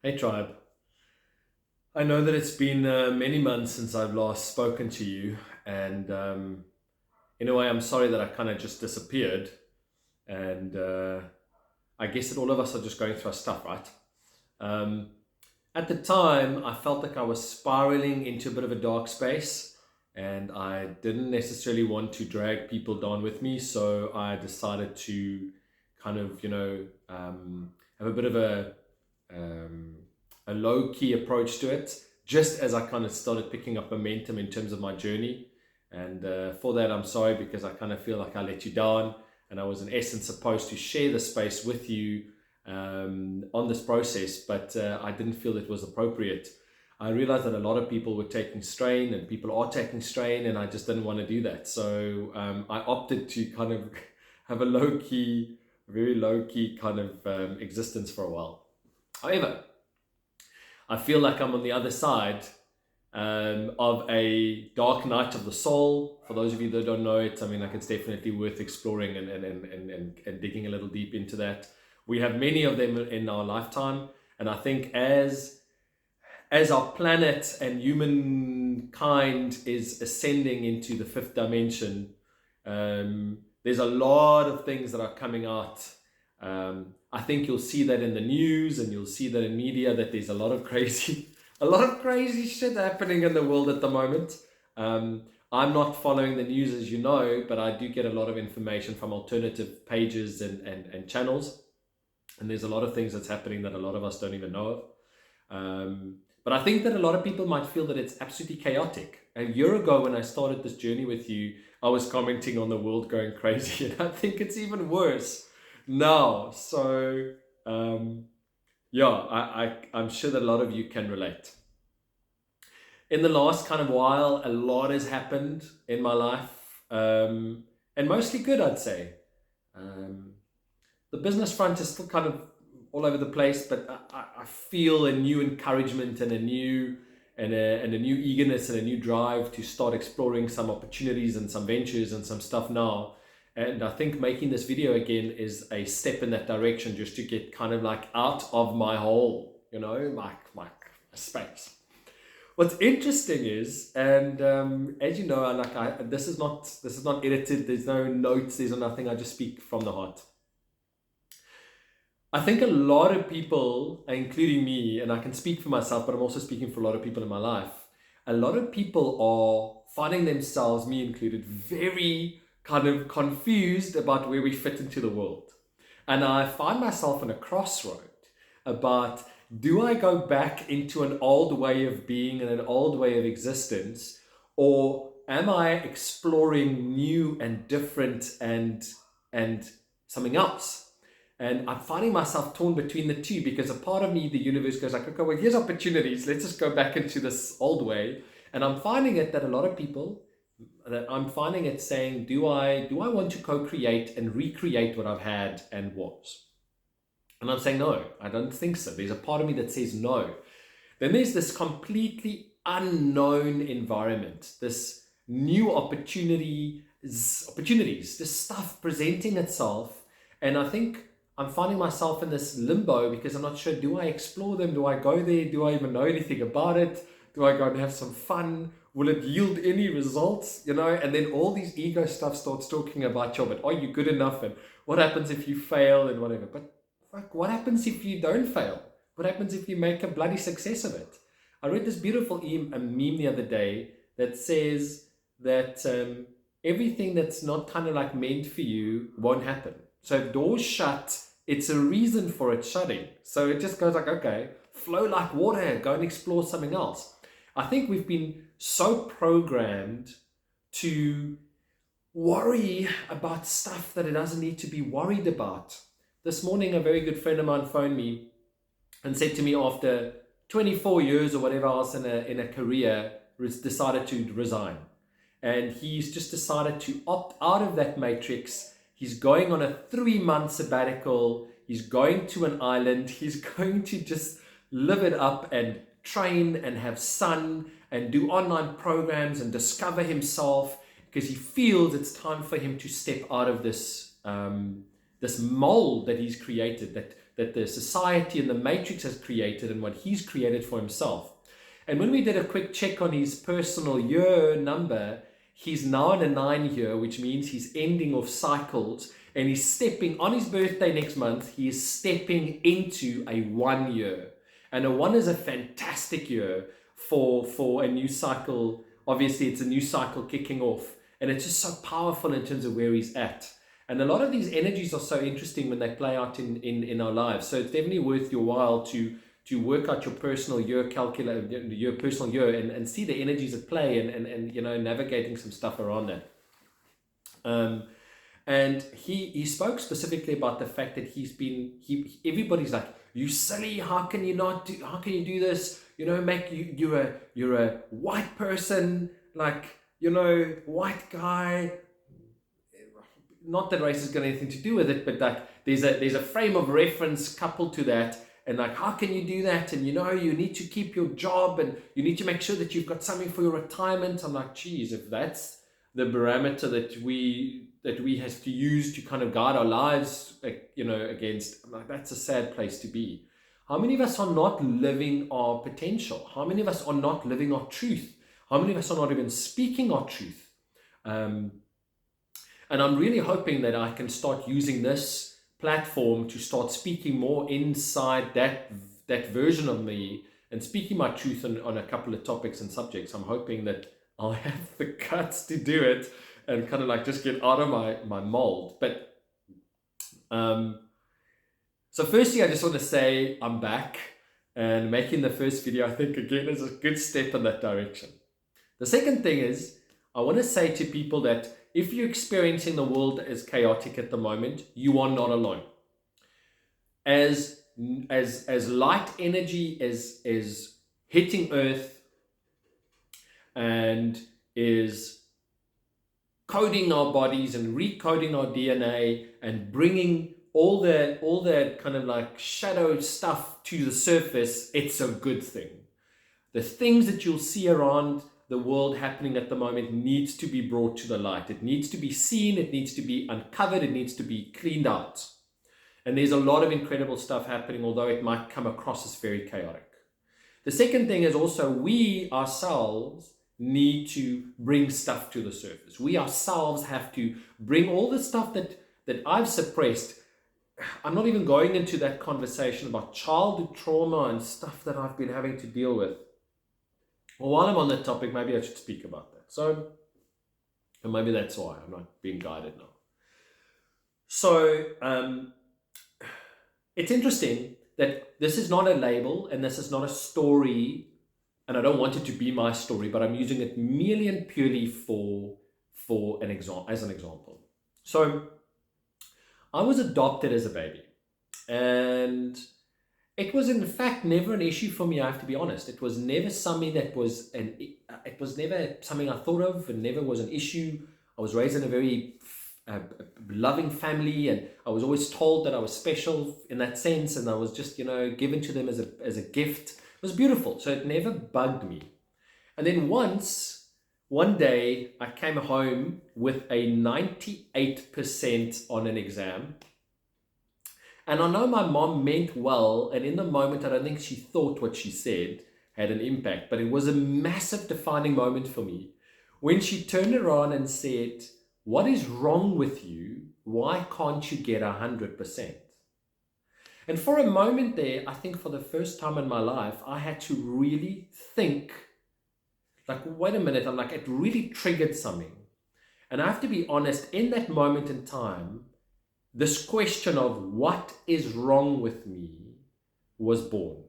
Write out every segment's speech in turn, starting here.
Hey Tribe, I know that it's been many months since I've last spoken to you, and in a way, I'm sorry that I kind of just disappeared. And I guess that all of us are just going through our stuff, right? Um, at the time, I felt like I was spiraling into a bit of a dark space, and I didn't necessarily want to drag people down with me, so I decided to kind of, have a bit of um, a low key approach to it, just as I kind of started picking up momentum in terms of my journey. And for that, I'm sorry because I kind of feel like I let you down. And I was, in essence, supposed to share the space with you on this process, but I didn't feel it was appropriate. I realized that a lot of people were taking strain and people are taking strain, and I just didn't want to do that. So I opted to kind of have a low key, very low key kind of existence for a while. However, I feel like I'm on the other side of a dark night of the soul. For those of you that don't know it, I mean, like it's definitely worth exploring and digging a little deep into that. We have many of them in our lifetime, and I think as our planet and humankind is ascending into the fifth dimension, there's a lot of things that are coming out. I think you'll see that in the news and you'll see that in media that there's a lot of crazy shit happening in the world at the moment. I'm not following the news, as you know, but I do get a lot of information from alternative pages and channels. And there's a lot of things that's happening that a lot of us don't even know of. But I think that a lot of people might feel that it's absolutely chaotic. A year ago, when I started this journey with you, I was commenting on the world going crazy, and I think it's even worse now. So, I'm sure that a lot of you can relate. In the last kind of while, a lot has happened in my life, and mostly good, I'd say. The business front is still kind of all over the place, but I feel a new encouragement and a new eagerness and a new drive to start exploring some opportunities and some ventures and some stuff now. And I think making this video again is a step in that direction, just to get kind of like out of my hole, my space. What's interesting is, and as you know, this is not edited. There's no notes. There's nothing. I just speak from the heart. I think a lot of people, including me, and I can speak for myself, but I'm also speaking for a lot of people in my life. A lot of people are finding themselves, me included, very kind of confused about where we fit into the world. And I find myself in a crossroad about, do I go back into an old way of being and an old way of existence, or am I exploring new and different and something else? And I'm finding myself torn between the two, because a part of me, the universe goes like, okay, well, here's opportunities. Let's just go back into this old way. And I'm finding it that a lot of people, that I'm finding it saying, do I want to co-create and recreate what I've had and was? And I'm saying, no, I don't think so. There's a part of me that says no. Then there's this completely unknown environment, this new opportunities, this stuff presenting itself. And I think I'm finding myself in this limbo, because I'm not sure, do I explore them? Do I go there? Do I even know anything about it? Do I go and have some fun? Will it yield any results? And then all these ego stuff starts talking about, but are you good enough? And what happens if you fail and whatever? But fuck, what happens if you don't fail? What happens if you make a bloody success of it? I read this beautiful meme the other day that says that everything that's not kind of like meant for you won't happen. So if doors shut, it's a reason for it shutting. So it just goes like, okay, flow like water, go and explore something else. I think we've been so programmed to worry about stuff that it doesn't need to be worried about. This morning, a very good friend of mine phoned me and said to me, after 24 years or whatever else in a career, decided to resign. And he's just decided to opt out of that matrix. He's going on a 3-month sabbatical. He's going to an island. He's going to just live it up and train and have sun and do online programs and discover himself, because he feels it's time for him to step out of this mold that he's created, that the society and the matrix has created and what he's created for himself. And when we did a quick check on his personal year number, he's now in a 9 year, which means he's ending off cycles, and he's stepping on his birthday next month. He is stepping into a 1 year, and a 1 is a fantastic year for a new cycle. Obviously, it's a new cycle kicking off, and it's just so powerful in terms of where he's at. And a lot of these energies are so interesting when they play out in our lives. So it's definitely worth your while to work out your personal year, calculate your personal year, and see the energies at play, and navigating some stuff around that. And he spoke specifically about the fact that everybody's like, you silly, how can you do this? You're a white person, white guy. Not that race has got anything to do with it, but there's a frame of reference coupled to that. And how can you do that? And you need to keep your job, and you need to make sure that you've got something for your retirement. I'm like, geez, if that's the barometer that we have to use to kind of guide our lives, against, I'm like, that's a sad place to be. How many of us are not living our potential? How many of us are not living our truth? How many of us are not even speaking our truth? And I'm really hoping that I can start using this platform to start speaking more inside that version of me and speaking my truth on a couple of topics and subjects. I'm hoping that I'll have the guts to do it and kind of just get out of my mold. But so firstly, I just want to say I'm back, and making the first video, I think, again, is a good step in that direction. The second thing is, I want to say to people that if you're experiencing the world as chaotic at the moment, you are not alone. As light energy is hitting Earth and is coding our bodies and recoding our DNA and bringing all that kind of shadow stuff to the surface, it's a good thing. The things that you'll see around the world happening at the moment needs to be brought to the light. It needs to be seen. It needs to be uncovered. It needs to be cleaned out. And there's a lot of incredible stuff happening, although it might come across as very chaotic. The second thing is also we ourselves need to bring stuff to the surface. We ourselves have to bring all the stuff that I've suppressed. I'm not even going into that conversation about childhood trauma and stuff that I've been having to deal with. Well, while I'm on that topic, maybe I should speak about that. So, and maybe that's why I'm not being guided now. So, it's interesting that this is not a label and this is not a story, and I don't want it to be my story, but I'm using it merely and purely as an example. So, I was adopted as a baby, and it was in fact never an issue for me, I have to be honest. It was never something it was never something I thought of, and never was an issue. I was raised in a very loving family, and I was always told that I was special in that sense, and I was just, given to them as a gift. It was beautiful, so it never bugged me. And then one day, I came home with a 98% on an exam. And I know my mom meant well, and in the moment, I don't think she thought what she said had an impact, but it was a massive defining moment for me when she turned around and said, "What is wrong with you? Why can't you get 100%? And for a moment there, I think for the first time in my life, I had to really think, wait a minute, it really triggered something. And I have to be honest, in that moment in time, this question of what is wrong with me was born.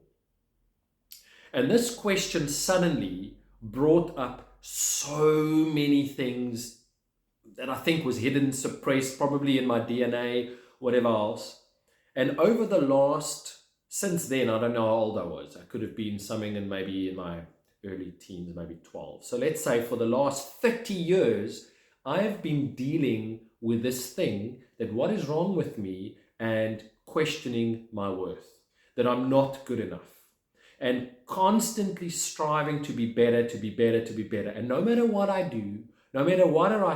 And this question suddenly brought up so many things that I think was hidden, suppressed, probably in my DNA, whatever else. And over since then, I don't know how old I was. I could have been something maybe in my early teens, maybe 12. So let's say for the last 30 years, I have been dealing with this thing, that what is wrong with me, and questioning my worth, that I'm not good enough, and constantly striving to be better, to be better, to be better. And no matter what I do, no matter what I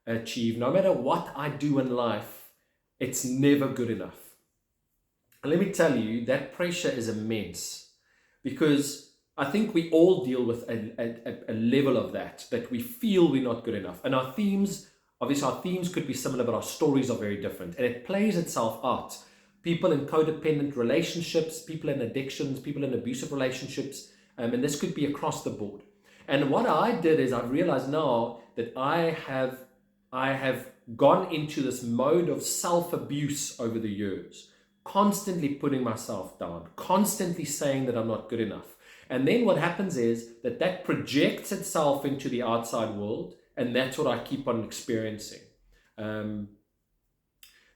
achieve, no matter what I do in life, it's never good enough. And let me tell you, that pressure is immense, because I think we all deal with a level of that we feel we're not good enough. And our themes, obviously, our themes could be similar, but our stories are very different. And it plays itself out. People in codependent relationships, people in addictions, people in abusive relationships, and this could be across the board. And what I did is I've realized now that I have gone into this mode of self-abuse over the years, constantly putting myself down, constantly saying that I'm not good enough. And then what happens is that projects itself into the outside world, and that's what I keep on experiencing. Um,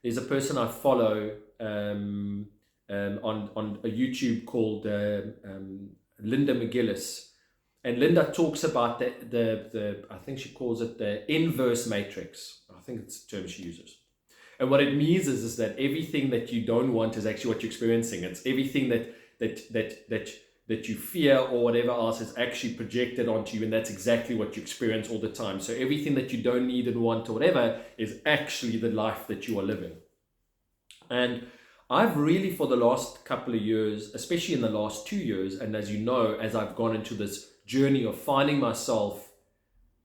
there's a person I follow on a YouTube called Linda McGillis. And Linda talks about the I think she calls it the inverse matrix. I think it's the term she uses. And what it means is that everything that you don't want is actually what you're experiencing. It's everything that you fear or whatever else is actually projected onto you, and that's exactly what you experience all the time. So everything that you don't need and want or whatever is actually the life that you are living. And I've really, for the last couple of years, especially in the last 2 years, and as you know, as I've gone into this journey of finding myself,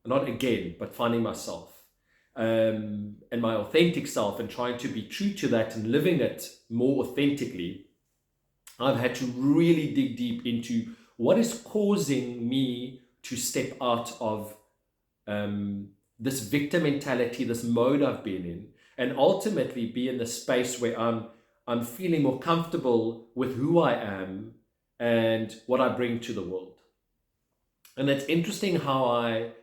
not again, but finding myself and my authentic self, and trying to be true to that and living it more authentically, I've had to really dig deep into what is causing me to step out of this victim mentality, this mode I've been in, and ultimately be in the space where I'm feeling more comfortable with who I am and what I bring to the world. And it's interesting how I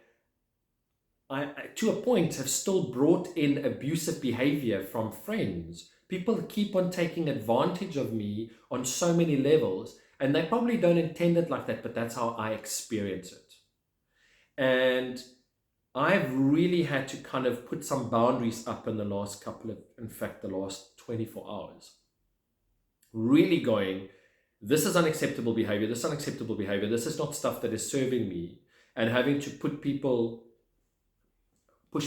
to a point have still brought in abusive behavior from friends. People keep on taking advantage of me on so many levels, and they probably don't intend it like that, but that's how I experience it. And I've really had to kind of put some boundaries up in the last the last 24 hours. Really going, this is unacceptable behavior, this is unacceptable behavior, this is not stuff that is serving me, and having to push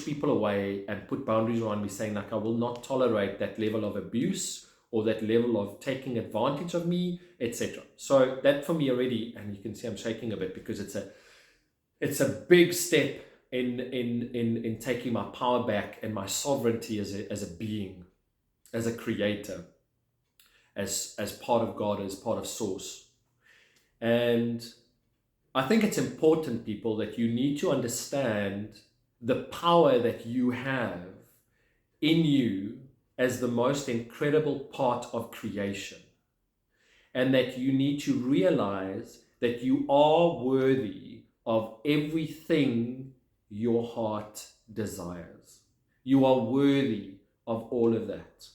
people away and put boundaries around me, saying like, I will not tolerate that level of abuse or that level of taking advantage of me, etc. So that for me already, and you can see I'm shaking a bit because it's a big step in taking my power back and my sovereignty as a being, as a creator, as part of God, as part of Source. And I think it's important, people, that you need to understand the power that you have in you as the most incredible part of creation, and that you need to realize that you are worthy of everything your heart desires. You are worthy of all of that.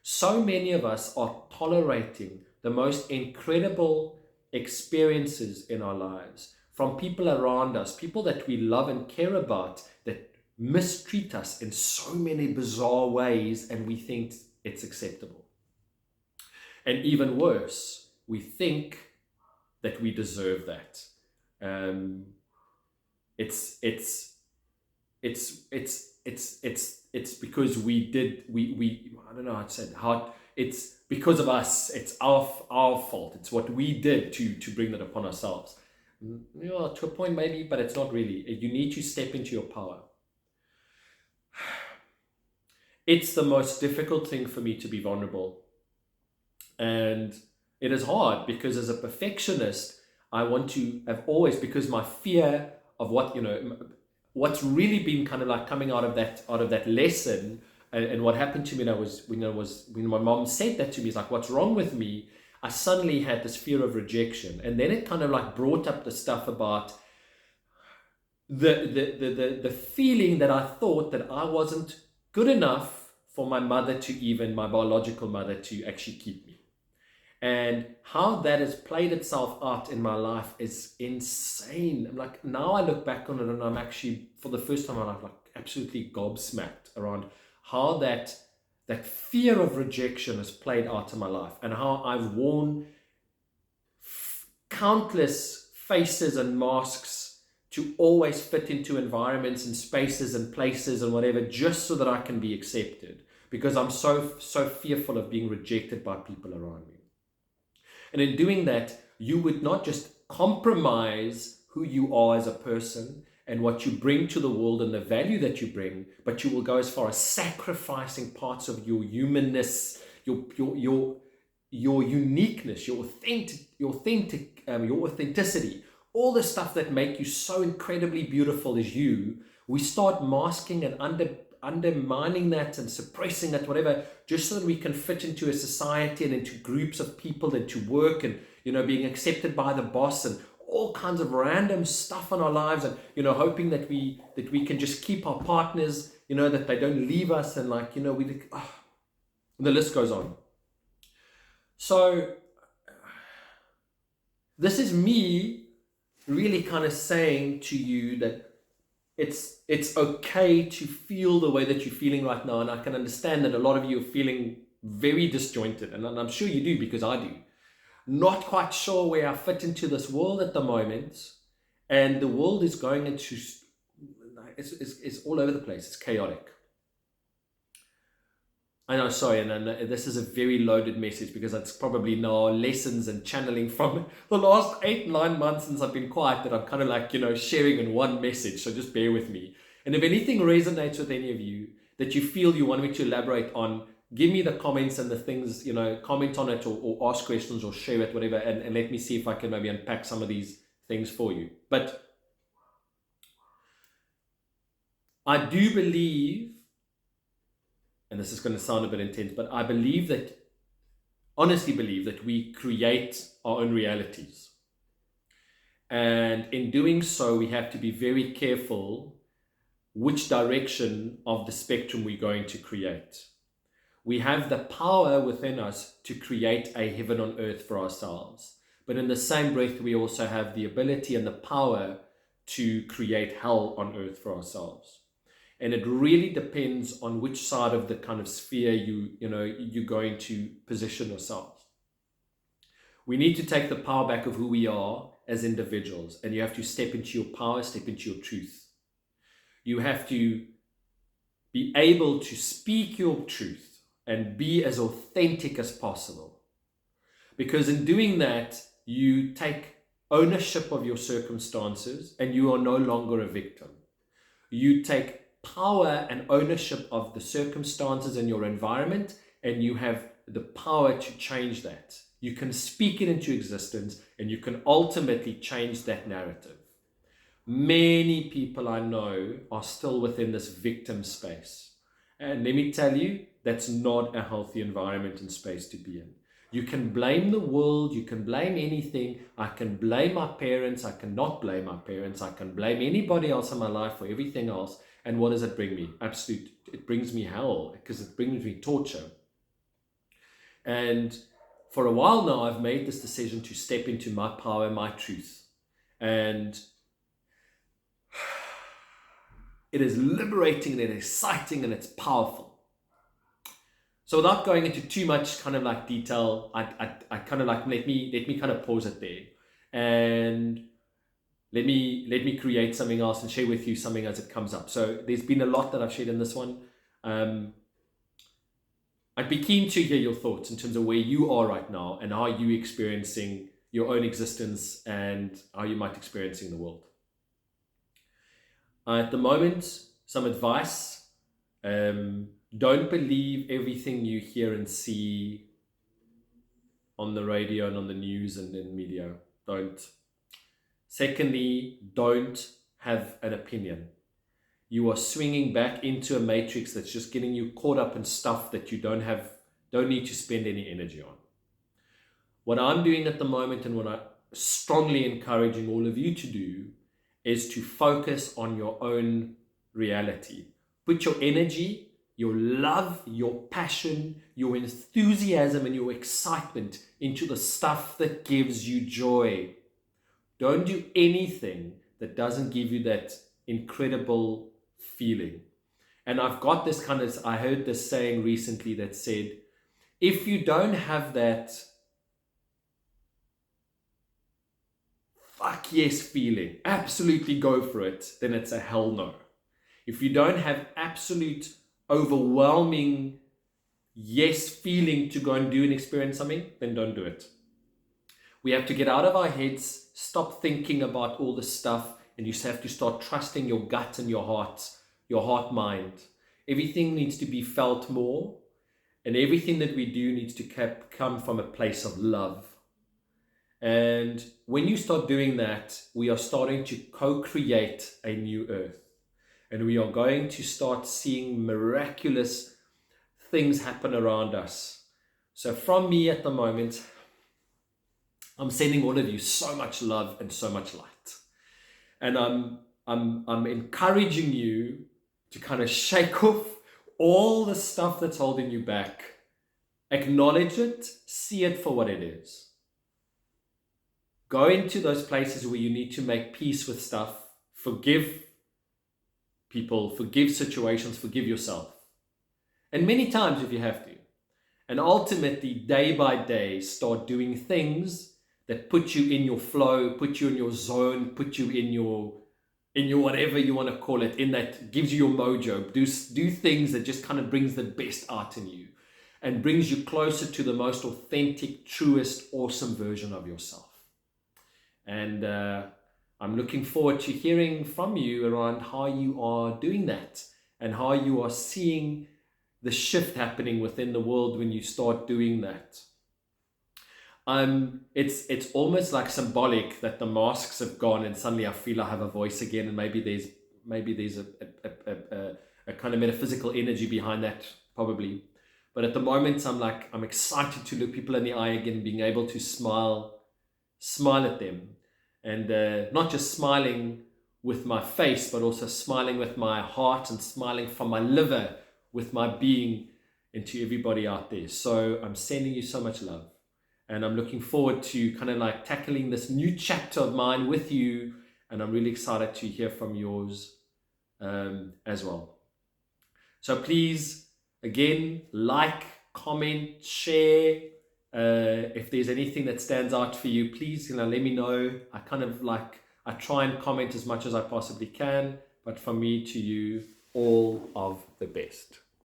So many of us are tolerating the most incredible experiences in our lives from people around us, people that we love and care about, that mistreat us in so many bizarre ways, and we think it's acceptable. And even worse, we think that we deserve that. It's because we I don't know how to say it, it's because of us. It's our fault. It's what we did to bring that upon ourselves. To a point maybe, but it's not really. You need to step into your power. It's the most difficult thing for me to be vulnerable, and it is hard because as a perfectionist, I want to have always, because my fear of what's really been kind of like coming out of that lesson, and what happened to me when my mom said that to me, is like, what's wrong with me? I suddenly had this fear of rejection, and then it kind of like brought up the stuff about the feeling that I thought that I wasn't good enough for my biological mother, to actually keep me. And how that has played itself out in my life is insane. I'm like, now I look back on it and I'm actually, for the first time in my life, like absolutely gobsmacked around how that fear of rejection has played out in my life, and how I've worn countless faces and masks to always fit into environments and spaces and places and whatever, just so that I can be accepted. because I'm so fearful of being rejected by people around me. And in doing that, you would not just compromise who you are as a person and what you bring to the world and the value that you bring, but you will go as far as sacrificing parts of your humanness, your uniqueness, your authenticity, all the stuff that make you so incredibly beautiful as you. We start masking and undermining that and suppressing that, whatever, just so that we can fit into a society and into groups of people and to work and, being accepted by the boss and all kinds of random stuff in our lives, and, hoping that we can just keep our partners, that they don't leave us, and the list goes on. So this is me really kind of saying to you that it's okay to feel the way that you're feeling right now. And I can understand that a lot of you are feeling very disjointed, and I'm sure you do, because I do. Not quite sure where I fit into this world at the moment, and the world is going into, it's all over the place. It's chaotic. I know, sorry, and this is a very loaded message, because it's probably now lessons and channeling from the last 8-9 months since I've been quiet, that I'm kind of like, sharing in one message. So just bear with me. And if anything resonates with any of you that you feel you want me to elaborate on, give me the comments and the things, comment on it, or ask questions or share it, whatever, and let me see if I can maybe unpack some of these things for you. But I do believe, and this is going to sound a bit intense, but I honestly believe that we create our own realities. And in doing so, we have to be very careful which direction of the spectrum we're going to create. We have the power within us to create a heaven on earth for ourselves. But in the same breath, we also have the ability and the power to create hell on earth for ourselves. And it really depends on which side of the kind of sphere you're going to position yourselves. We need to take the power back of who we are as individuals, and you have to step into your power, step into your truth. You have to be able to speak your truth and be as authentic as possible. Because in doing that, you take ownership of your circumstances and you are no longer a victim. You take power and ownership of the circumstances in your environment, and you have the power to change that. You can speak it into existence, and you can ultimately change that narrative. Many people I know are still within this victim space. And let me tell you, that's not a healthy environment and space to be in. You can blame the world, you can blame anything. I can blame my parents, I cannot blame my parents, I can blame anybody else in my life for everything else. And what does it bring me? It brings me hell, because it brings me torture. And for a while now, I've made this decision to step into my power, my truth. And it is liberating and exciting and it's powerful. So without going into too much kind of like detail, I kind of like, let me kind of pause it there. And let me create something else and share with you something as it comes up. So there's been a lot that I've shared in this one. I'd be keen to hear your thoughts in terms of where you are right now and how you're experiencing your own existence and how you might experiencing the world. At the moment, some advice. Don't believe everything you hear and see on the radio and on the news and in media. Don't. Secondly, don't have an opinion. You are swinging back into a matrix that's just getting you caught up in stuff that you don't need to spend any energy on. What I'm doing at the moment, and what I'm strongly encouraging all of you to do, is to focus on your own reality. Put your energy, your love, your passion, your enthusiasm, and your excitement into the stuff that gives you joy. Don't do anything that doesn't give you that incredible feeling. And I've got this I heard this saying recently that said, if you don't have that fuck yes feeling, absolutely go for it, then it's a hell no. If you don't have absolute overwhelming yes feeling to go and do and experience something, then don't do it. We have to get out of our heads, stop thinking about all this stuff, and you have to start trusting your gut and your heart mind. Everything needs to be felt more, and everything that we do needs to come from a place of love. And when you start doing that, we are starting to co-create a new earth. And we are going to start seeing miraculous things happen around us. So from me at the moment, I'm sending all of you so much love and so much light. And I'm encouraging you to kind of shake off all the stuff that's holding you back. Acknowledge it, see it for what it is. Go into those places where you need to make peace with stuff. Forgive people, forgive situations, forgive yourself. And many times if you have to. And ultimately, day by day, start doing things that put you in your flow, put you in your zone, put you in your whatever you want to call it, in that gives you your mojo. Do things that just kind of brings the best out in you and brings you closer to the most authentic, truest, awesome version of yourself. And I'm looking forward to hearing from you around how you are doing that and how you are seeing the shift happening within the world when you start doing that. It's almost like symbolic that the masks have gone and suddenly I feel I have a voice again, and maybe there's a kind of metaphysical energy behind that, probably. But at the moment, I'm excited to look people in the eye again, being able to smile at them, and not just smiling with my face, but also smiling with my heart and smiling from my liver with my being into everybody out there. So I'm sending you so much love, and I'm looking forward to kind of like tackling this new chapter of mine with you, and I'm really excited to hear from yours as well. So please, again, like, comment, share. If there's anything that stands out for you, please, let me know. I try and comment as much as I possibly can, but from me to you, all of the best.